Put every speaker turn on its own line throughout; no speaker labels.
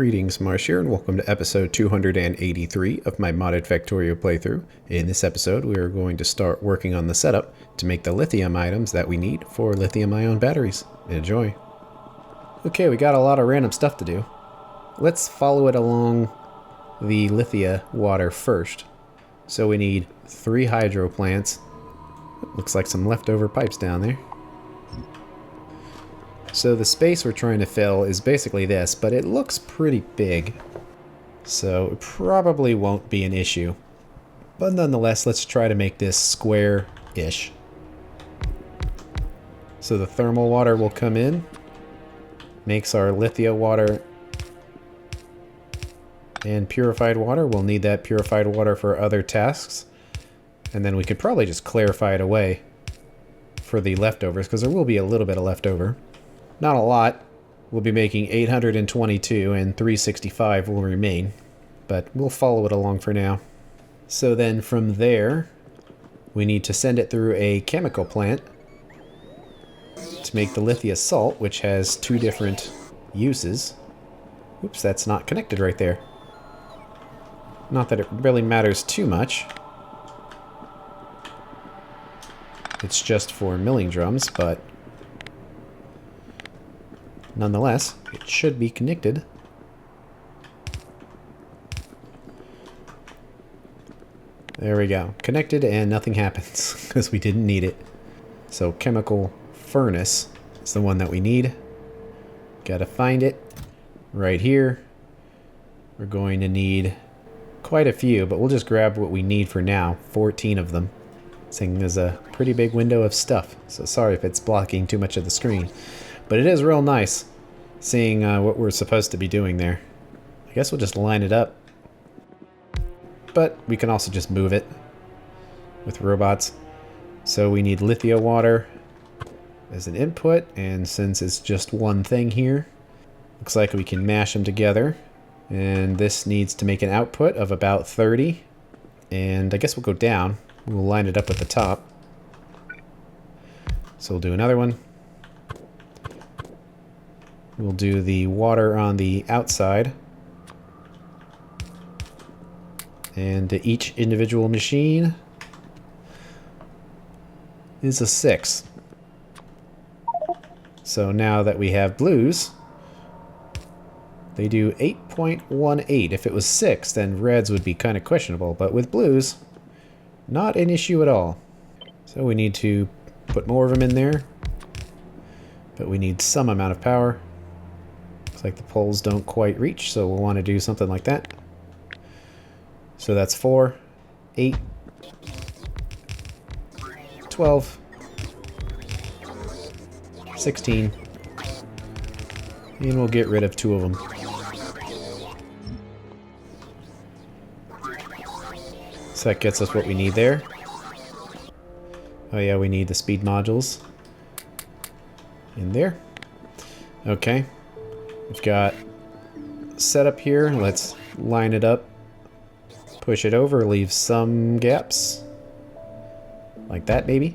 Greetings, Marsh here, and welcome to episode 283 of my modded Factorio playthrough. In this episode, we are going to start working on the setup to make the lithium items that we need for lithium-ion batteries. Enjoy. Okay, we got a lot of random stuff to do. Let's follow it along the lithia water first. So we need 3 hydro plants. Looks like some leftover pipes down there. So the space we're trying to fill is basically this, but it looks pretty big. So it probably won't be an issue. But nonetheless, let's try to make this square-ish. So the thermal water will come in, makes our lithia water and purified water. We'll need that purified water for other tasks. And then we could probably just clarify it away for the leftovers, because there will be a little bit of leftover. Not a lot. We'll be making 822 and 365 will remain, but we'll follow it along for now. So then from there, we need to send it through a chemical plant to make the lithia salt, which has 2 different uses. Oops, that's not connected right there. Not that it really matters too much. It's just for milling drums, but nonetheless, it should be connected. There we go. Connected and nothing happens because we didn't need it. So chemical furnace is the one that we need. Gotta find it right here. We're going to need quite a few, but we'll just grab what we need for now. 14 of them. Seeing there's a pretty big window of stuff, so sorry if it's blocking too much of the screen. But it is real nice seeing what we're supposed to be doing there. I guess we'll just line it up. But we can also just move it with robots. So we need lithia water as an input, and since it's just one thing here, looks like we can mash them together. And this needs to make an output of about 30. And I guess we'll go down. We'll line it up at the top. So we'll do another one. We'll do the water on the outside. And each individual machine is a 6. So now that we have blues, they do 8.18. If it was 6, then reds would be kind of questionable. But with blues, not an issue at all. So we need to put more of them in there. But we need some amount of power. Looks like the poles don't quite reach, so we'll want to do something like that. So that's 4, 8, 12, 16. And we'll get rid of 2 of them. So that gets us what we need there. Oh yeah, we need the speed modules in there. Okay. We've got setup here. Let's line it up. Push it over, leave some gaps. Like that, maybe.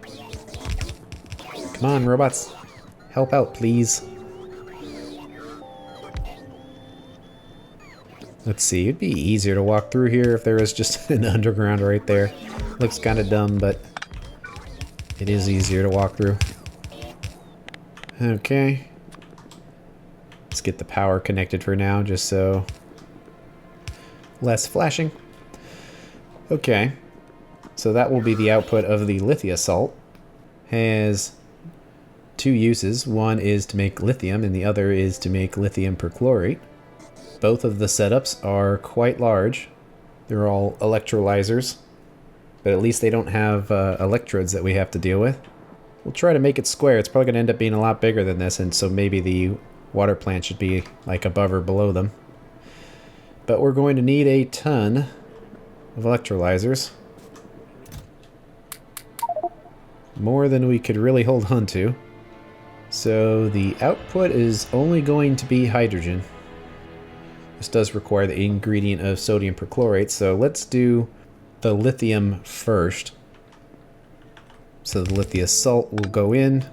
Come on, robots. Help out, please. Let's see, it'd be easier to walk through here if there was just an underground right there. Looks kind of dumb, but it is easier to walk through. Okay. Let's get the power connected for now, just so less flashing. Okay. So that will be the output of the lithia salt. Has 2 uses. One is to make lithium, and the other is to make lithium perchlorate. Both of the setups are quite large. They're all electrolyzers, but at least they don't have electrodes that we have to deal with. We'll try to make it square. It's probably going to end up being a lot bigger than this, and so maybe the water plant should be like above or below them. But we're going to need a ton of electrolyzers. More than we could really hold on to. So the output is only going to be hydrogen. This does require the ingredient of sodium perchlorate, so let's do the lithium first. So the lithia salt will go in,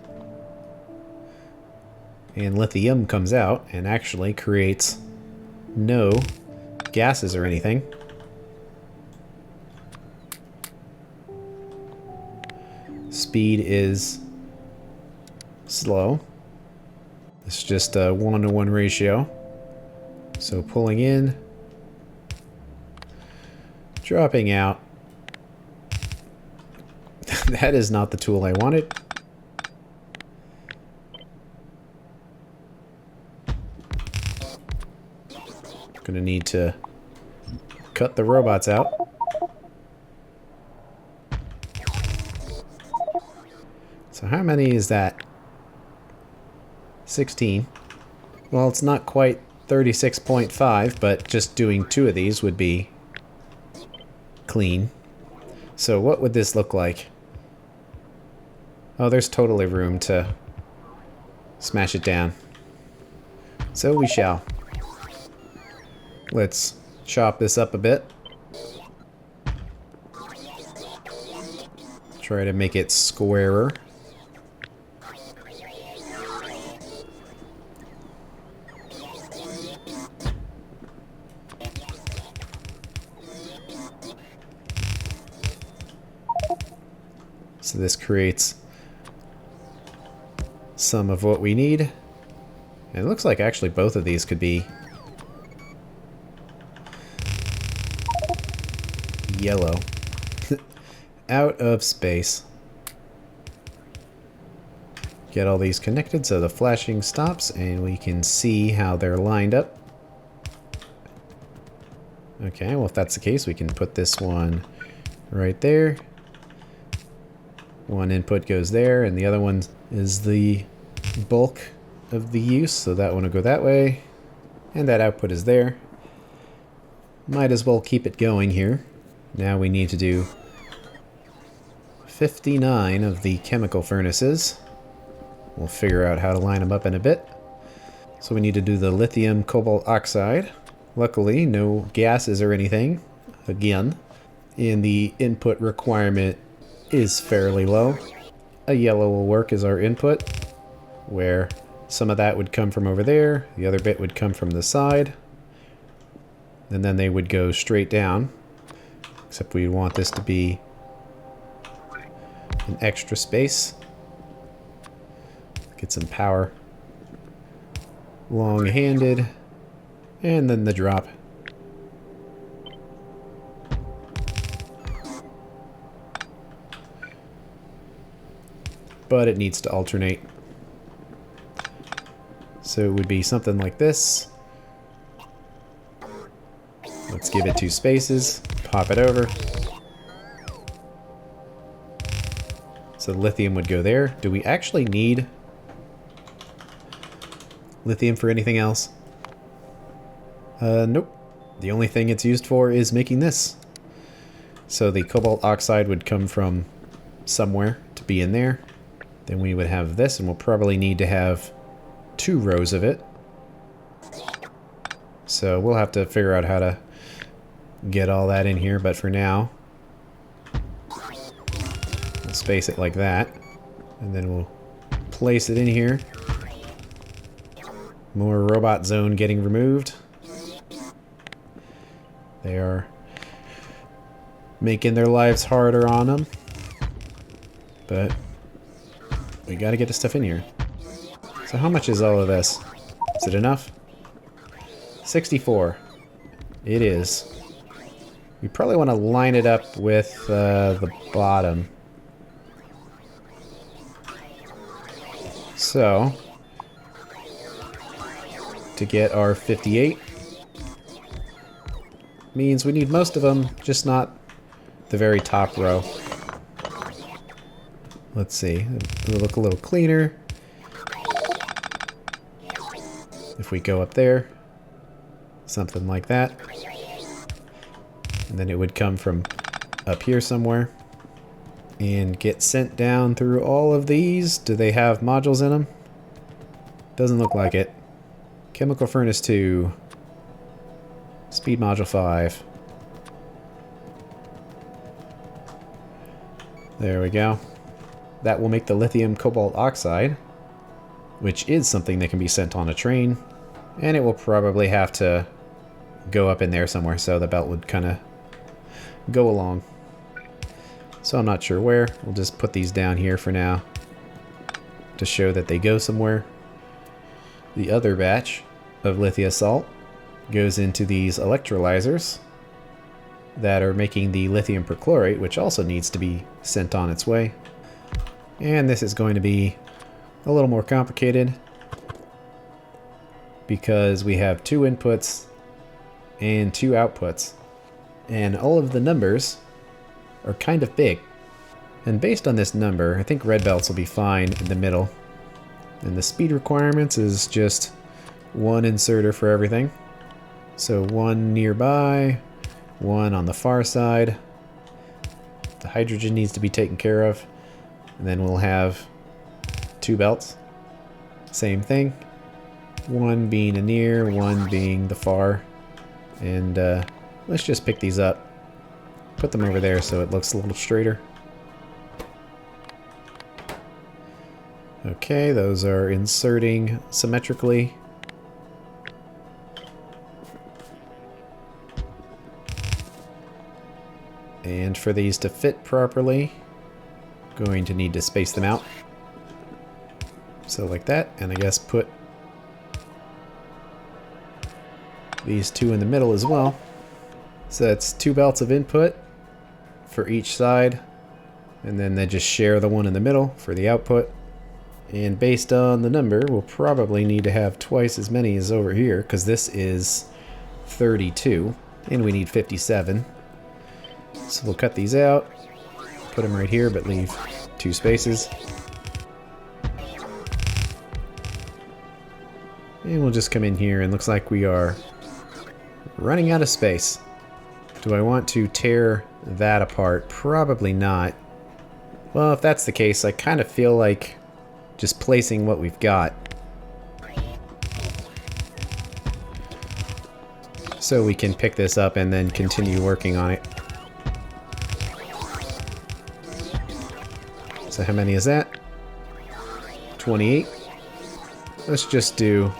and lithium comes out and actually creates no gases or anything. Speed is slow. It's just a 1-to-1 ratio. So pulling in, dropping out. That is not the tool I wanted. Gonna need to cut the robots out. So how many is that? 16. Well, it's not quite 36.5, but just doing 2 of these would be clean. So what would this look like? Oh, there's totally room to smash it down. So we shall. Let's chop this up a bit. Try to make it squarer. So this creates some of what we need. And it looks like actually both of these could be yellow. Out of space. Get all these connected so the flashing stops and we can see how they're lined up. Okay, well if that's the case, we can put this one right there. One input goes there, and the other one is the bulk of the use, so that one will go that way. And that output is there. Might as well keep it going here. Now we need to do 59 of the chemical furnaces. We'll figure out how to line them up in a bit. So we need to do the lithium cobalt oxide. Luckily, no gases or anything, again. And the input requirement is fairly low. A yellow will work as our input, where some of that would come from over there, the other bit would come from the side, and then they would go straight down, except we want this to be an extra space. Get some power. Long-handed, and then the drop. But it needs to alternate. So it would be something like this. Let's give it 2 spaces, pop it over. So the lithium would go there. Do we actually need lithium for anything else? Nope. The only thing it's used for is making this. So the cobalt oxide would come from somewhere to be in there. Then we would have this, and we'll probably need to have 2 rows of it. So we'll have to figure out how to get all that in here, but for now, we'll space it like that. And then we'll place it in here. More robot zone getting removed. They are making their lives harder on them. But we gotta get the stuff in here. So how much is all of this? Is it enough? 64. It is. We probably want to line it up with the bottom. So, to get our 58, means we need most of them, just not the very top row. Let's see, it'll look a little cleaner if we go up there, something like that. And then it would come from up here somewhere and get sent down through all of these. Do they have modules in them? Doesn't look like it. Chemical furnace 2. Speed module 5. There we go. That will make the lithium cobalt oxide, which is something that can be sent on a train. And it will probably have to go up in there somewhere, so the belt would kind of go along. So I'm not sure where. We'll just put these down here for now to show that they go somewhere. The other batch of lithium salt goes into these electrolyzers that are making the lithium perchlorate, which also needs to be sent on its way. And this is going to be a little more complicated because we have 2 inputs and 2 outputs, and all of the numbers are kind of big. And based on this number, I think red belts will be fine in the middle. And the speed requirements is just 1 inserter for everything. So 1 nearby, 1 on the far side. The hydrogen needs to be taken care of. And then we'll have 2 belts. Same thing. 1 being a near, 1 being the far. And let's just pick these up. Put them over there so it looks a little straighter. Okay, those are inserting symmetrically. And for these to fit properly, going to need to space them out. So like that, and I guess put these 2 in the middle as well. So that's 2 belts of input for each side, and then they just share the one in the middle for the output. And based on the number, we'll probably need to have twice as many as over here, because this is 32, and we need 57. So we'll cut these out, put them right here, but leave 2 spaces. And we'll just come in here, and looks like we are running out of space. Do I want to tear that apart? Probably not. Well, if that's the case, I kind of feel like just placing what we've got. So we can pick this up and then continue working on it. So how many is that? 28. Let's just do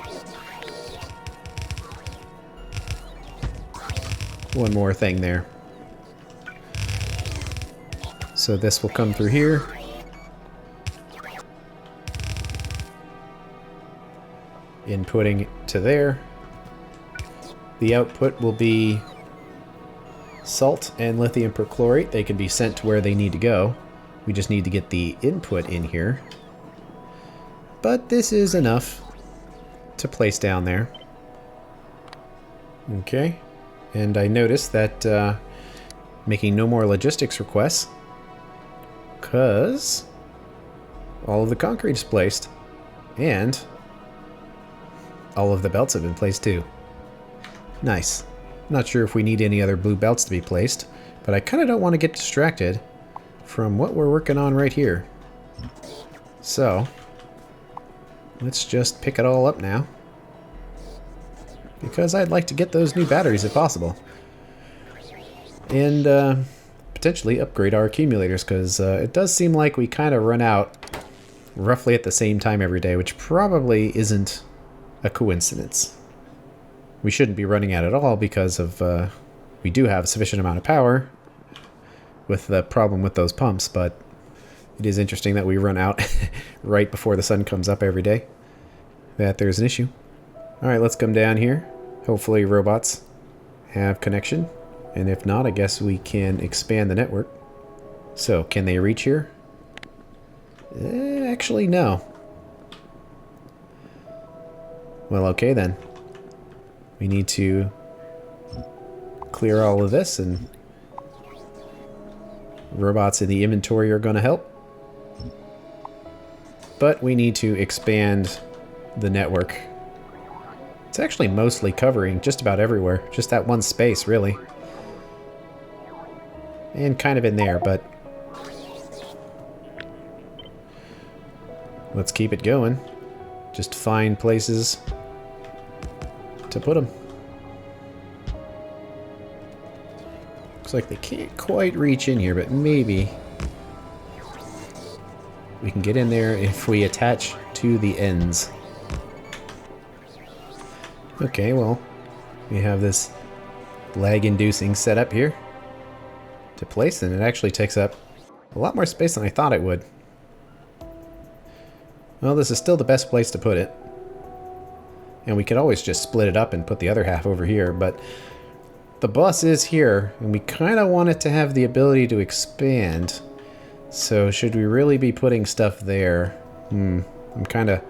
1 more thing there. So this will come through here. Inputting to there. The output will be salt and lithium perchlorate. They can be sent to where they need to go. We just need to get the input in here. But this is enough to place down there. Okay. And I noticed that making no more logistics requests, because all of the concrete is placed, and all of the belts have been placed too. Nice. Not sure if we need any other blue belts to be placed, but I kind of don't want to get distracted from what we're working on right here. So, let's just pick it all up now, because I'd like to get those new batteries if possible. And potentially upgrade our accumulators, because it does seem like we kind of run out roughly at the same time every day, which probably isn't a coincidence. We shouldn't be running out at all because of we do have a sufficient amount of power with the problem with those pumps, but it is interesting that we run out right before the sun comes up every day. That there's an issue. Alright, let's come down here. Hopefully robots have connection, and if not, I guess we can expand the network. So, can they reach here? Actually, no. Well, okay then. We need to clear all of this, and robots in the inventory are going to help. But we need to expand the network. It's actually mostly covering just about everywhere. Just that one space, really. And kind of in there, but let's keep it going. Just find places to put them. Looks like they can't quite reach in here, but maybe we can get in there if we attach to the ends. Okay, well, we have this lag-inducing setup here to place, and it actually takes up a lot more space than I thought it would. Well, this is still the best place to put it. And we could always just split it up and put the other half over here, but the bus is here, and we kind of want it to have the ability to expand. So should we really be putting stuff there? I'm kind of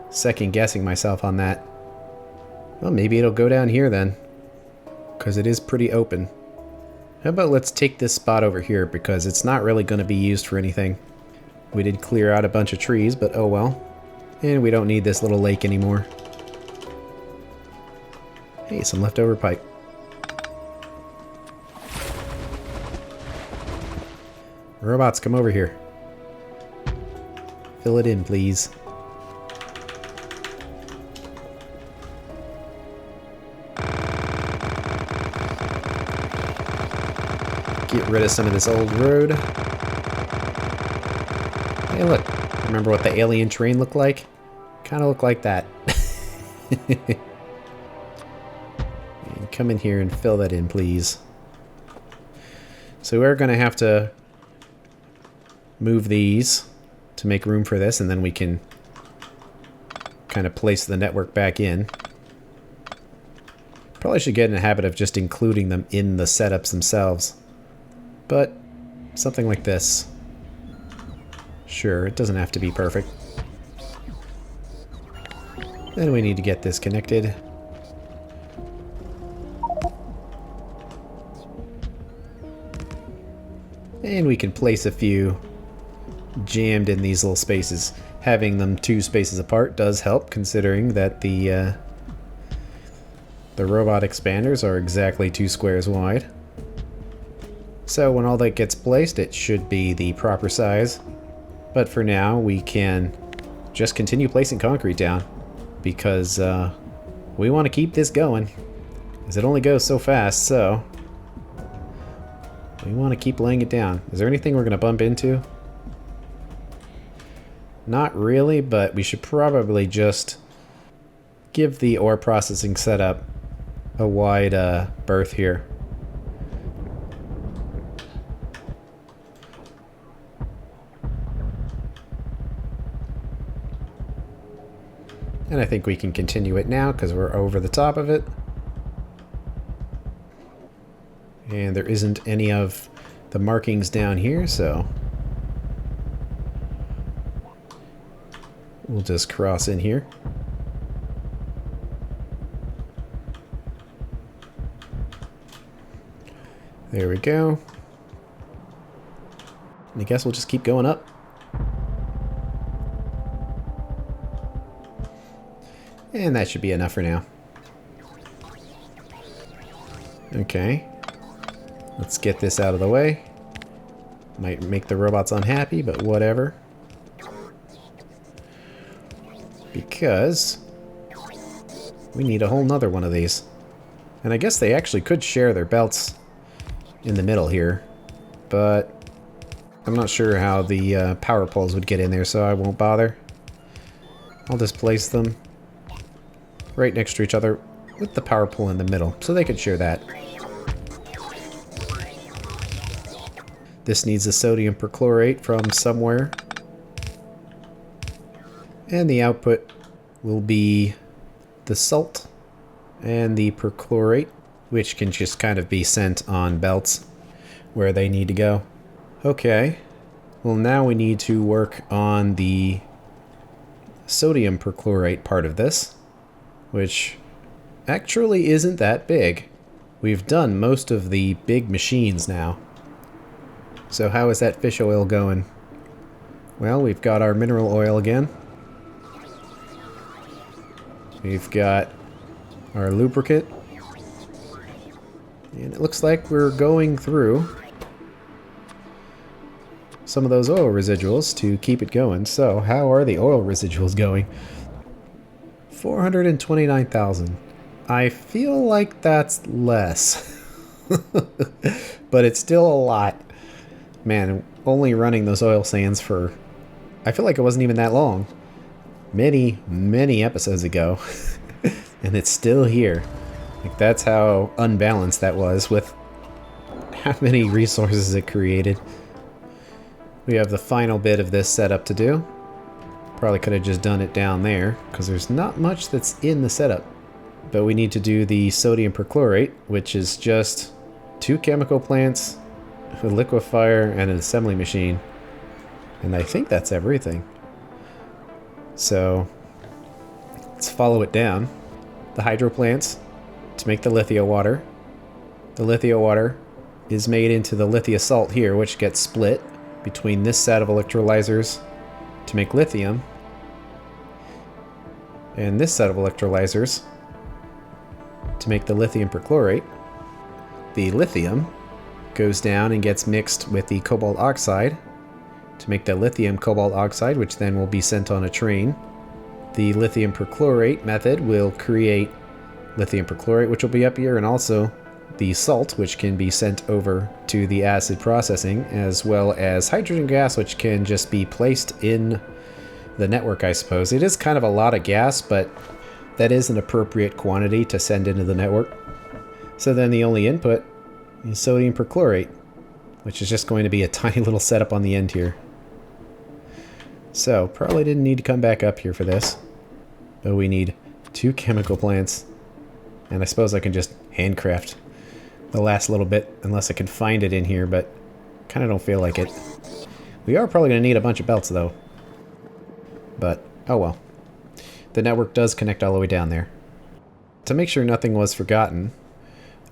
second-guessing myself on that. Well, maybe it'll go down here then, because it is pretty open. How about let's take this spot over here, because it's not really going to be used for anything. We did clear out a bunch of trees, but oh well. And we don't need this little lake anymore. Hey, some leftover pipe. Robots, come over here. Fill it in, please. Get rid of some of this old road. Hey, look. Remember what the alien train looked like? Kind of looked like that. And come in here and fill that in, please. So we're going to have to move these to make room for this, and then we can kind of place the network back in. Probably should get in the habit of just including them in the setups themselves. But something like this. Sure, it doesn't have to be perfect. Then we need to get this connected. And we can place a few jammed in these little spaces. Having them 2 spaces apart does help, considering that the robot expanders are exactly 2 squares wide. So when all that gets placed, it should be the proper size. But for now, we can just continue placing concrete down, because we want to keep this going, because it only goes so fast, so we want to keep laying it down. Is there anything we're going to bump into? Not really, but we should probably just give the ore processing setup a wide berth here. And I think we can continue it now because we're over the top of it. And there isn't any of the markings down here, so we'll just cross in here. There we go. And I guess we'll just keep going up. And that should be enough for now. Okay. Let's get this out of the way. Might make the robots unhappy, but whatever. Because we need a whole nother one of these. And I guess they actually could share their belts in the middle here. But I'm not sure how the power poles would get in there, so I won't bother. I'll just place them right next to each other with the power pole in the middle, so they could share that. This needs a sodium perchlorate from somewhere. And the output will be the salt and the perchlorate, which can just kind of be sent on belts where they need to go. Okay, well now we need to work on the sodium perchlorate part of this, which actually isn't that big. We've done most of the big machines now. So how is that fish oil going? Well, we've got our mineral oil again. We've got our lubricant. And it looks like we're going through some of those oil residuals to keep it going. So how are the oil residuals going? 429,000. I feel like that's less. But it's still a lot. Man, only running those oil sands for... I feel like it wasn't even that long. Many, many episodes ago. And it's still here. Like, that's how unbalanced that was with how many resources it created. We have the final bit of this setup to do. Probably could have just done it down there, because there's not much that's in the setup. But we need to do the sodium perchlorate, which is just 2 chemical plants, a liquefier, and an assembly machine. And I think that's everything. So, let's follow it down. The hydro plants to make the lithia water. The lithia water is made into the lithia salt here, which gets split between this set of electrolyzers to make lithium, and this set of electrolyzers to make the lithium perchlorate. The lithium goes down and gets mixed with the cobalt oxide to make the lithium cobalt oxide, which then will be sent on a train. The lithium perchlorate method will create lithium perchlorate, which will be up here, and also the salt, which can be sent over to the acid processing, as well as hydrogen gas, which can just be placed in the network, I suppose. It is kind of a lot of gas, but that is an appropriate quantity to send into the network. So then the only input is sodium perchlorate, which is just going to be a tiny little setup on the end here. So, probably didn't need to come back up here for this, but we need 2 chemical plants, and I suppose I can just handcraft the last little bit, unless I can find it in here, but kind of don't feel like it. We are probably going to need a bunch of belts, though. But, oh well. The network does connect all the way down there. To make sure nothing was forgotten,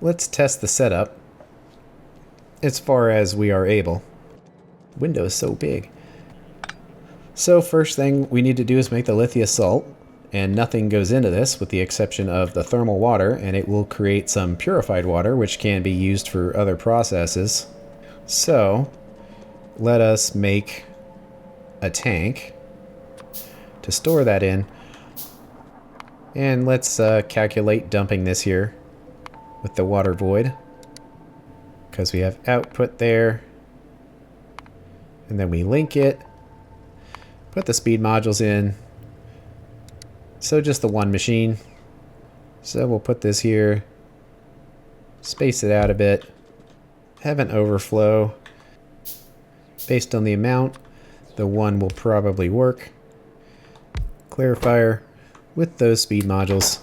let's test the setup as far as we are able. The window is so big. So first thing we need to do is make the lithia salt, and nothing goes into this with the exception of the thermal water, and it will create some purified water which can be used for other processes. So let us make a tank to store that in, and let's calculate dumping this here with the water void, because we have output there, and then we link it, put the speed modules in. So just the one machine. So we'll put this here, space it out a bit, have an overflow. Based on the amount, the one will probably work. Clarifier with those speed modules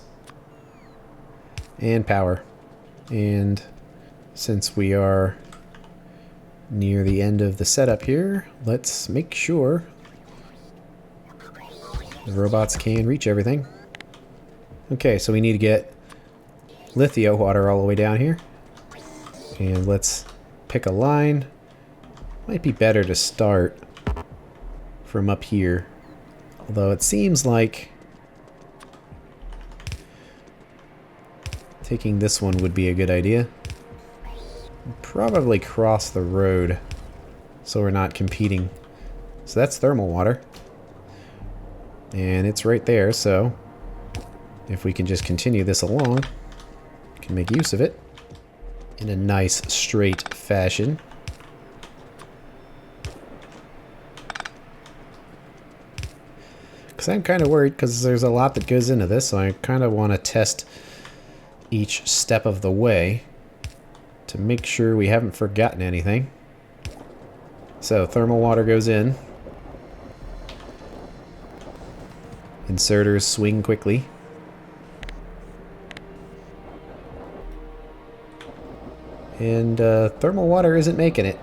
and power. And since we are near the end of the setup here, let's make sure the robots can reach everything. Okay, so we need to get lithia water all the way down here. And let's pick a line. Might be better to start from up here. Although it seems like taking this one would be a good idea. Probably cross the road so we're not competing. So that's thermal water. And it's right there, so if we can just continue this along, we can make use of it in a nice straight fashion. Because I'm kind of worried, because there's a lot that goes into this, so I kind of want to test each step of the way to make sure we haven't forgotten anything. So thermal water goes in. Inserters swing quickly. And thermal water isn't making it.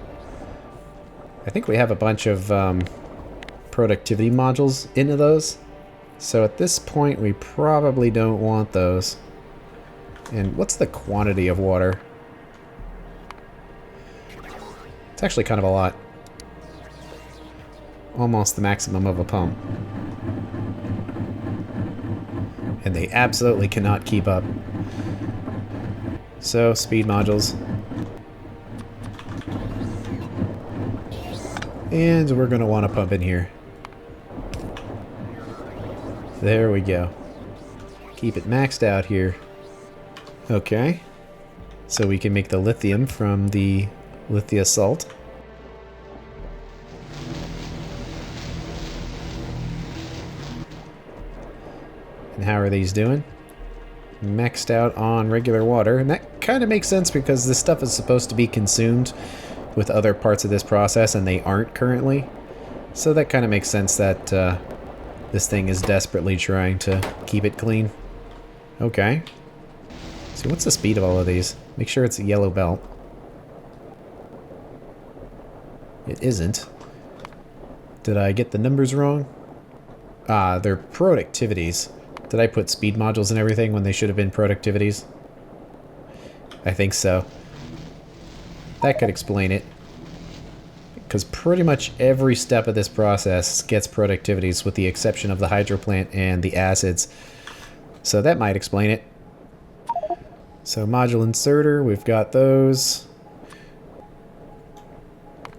I think we have a bunch of productivity modules into those. So at this point we probably don't want those. And what's the quantity of water? It's actually kind of a lot. Almost the maximum of a pump. And they absolutely cannot keep up. So, speed modules. And we're going to want to pump in here. There we go. Keep it maxed out here. Okay. So we can make the lithium from the lithia salt. And how are these doing? maxed out on regular water. And that kind of makes sense because this stuff is supposed to be consumed with other parts of this process, and they aren't currently. So that kind of makes sense that this thing is desperately trying to keep it clean. Okay. So what's the speed of all of these? Make sure it's a yellow belt. It isn't. Did I get the numbers wrong? Ah, they're productivities. Did I put speed modules and everything when they should have been productivities? I think so. That could explain it. Because pretty much every step of this process gets productivities with the exception of the hydro plant and the acids. So that might explain it. So module inserter, we've got those.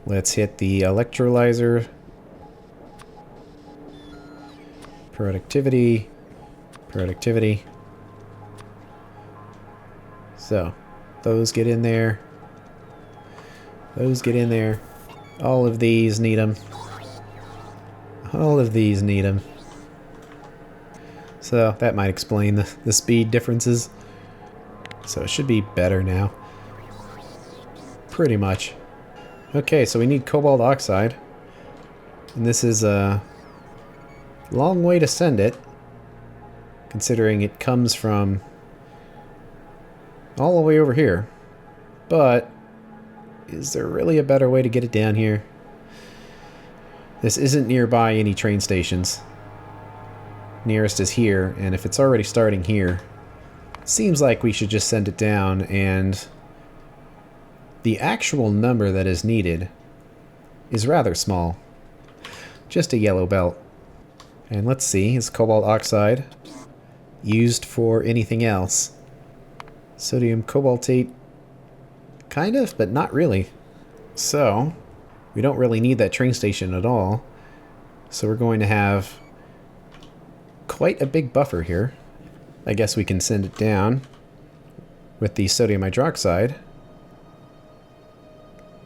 Let's hit the electrolyzer. Productivity. Productivity. So, those get in there. Those get in there. All of these need them. All of these need them. So, that might explain the speed differences. So, it should be better now. Pretty much. Okay, so we need cobalt oxide. And this is a long way to send it, considering it comes from all the way over here. But is there really a better way to get it down here? This isn't nearby any train stations. Nearest is here, and if it's already starting here, it seems like we should just send it down, and the actual number that is needed is rather small. Just a yellow belt. And let's see, is cobalt oxide used for anything else? Sodium cobaltate, kind of, but not really. So, we don't really need that train station at all. So we're going to have quite a big buffer here. I guess we can send it down with the sodium hydroxide.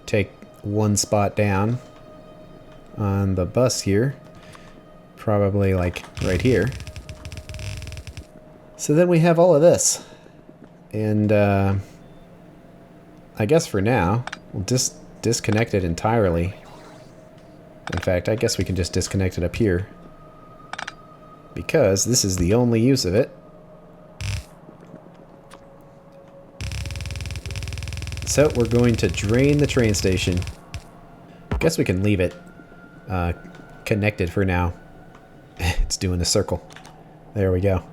Take one spot down on the bus here. Probably like right here. So then we have all of this. And I guess for now, we'll just disconnect it entirely. In fact, I guess we can just disconnect it up here. Because this is the only use of it. So we're going to drain the train station. Guess we can leave it connected for now. It's doing a circle. There we go.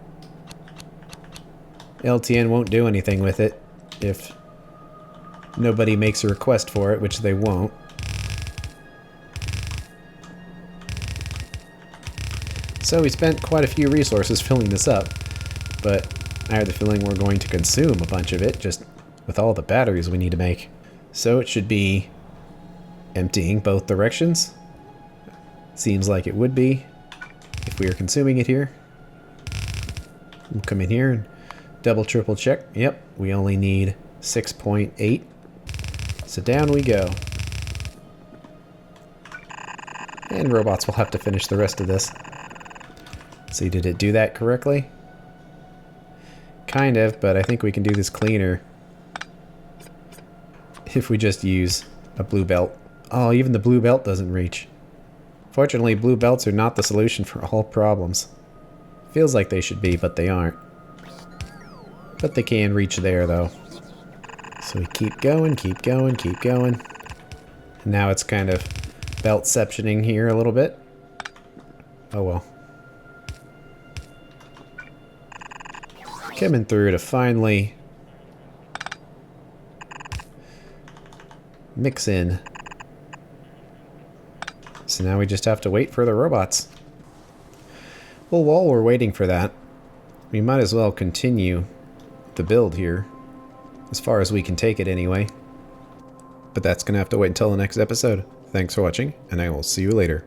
LTN won't do anything with it if nobody makes a request for it, which they won't. So we spent quite a few resources filling this up, but I have the feeling we're going to consume a bunch of it just with all the batteries we need to make. So it should be emptying both directions. Seems like it would be if we are consuming it here. We'll come in here and double triple check. Yep, we only need 6.8. So down we go. And robots will have to finish the rest of this. See, did it do that correctly? Kind of, but I think we can do this cleaner if we just use a blue belt. Oh, even the blue belt doesn't reach. Fortunately, blue belts are not the solution for all problems. Feels like they should be, but they aren't. But they can reach there, though. So we keep going, keep going, keep going. And now it's kind of belt-ceptioning here a little bit. Oh well. Coming through to finally mix in. So now we just have to wait for the robots. Well, while we're waiting for that, we might as well continue the build here. As far as we can take it anyway. But that's going to have to wait until the next episode. Thanks for watching, and I will see you later.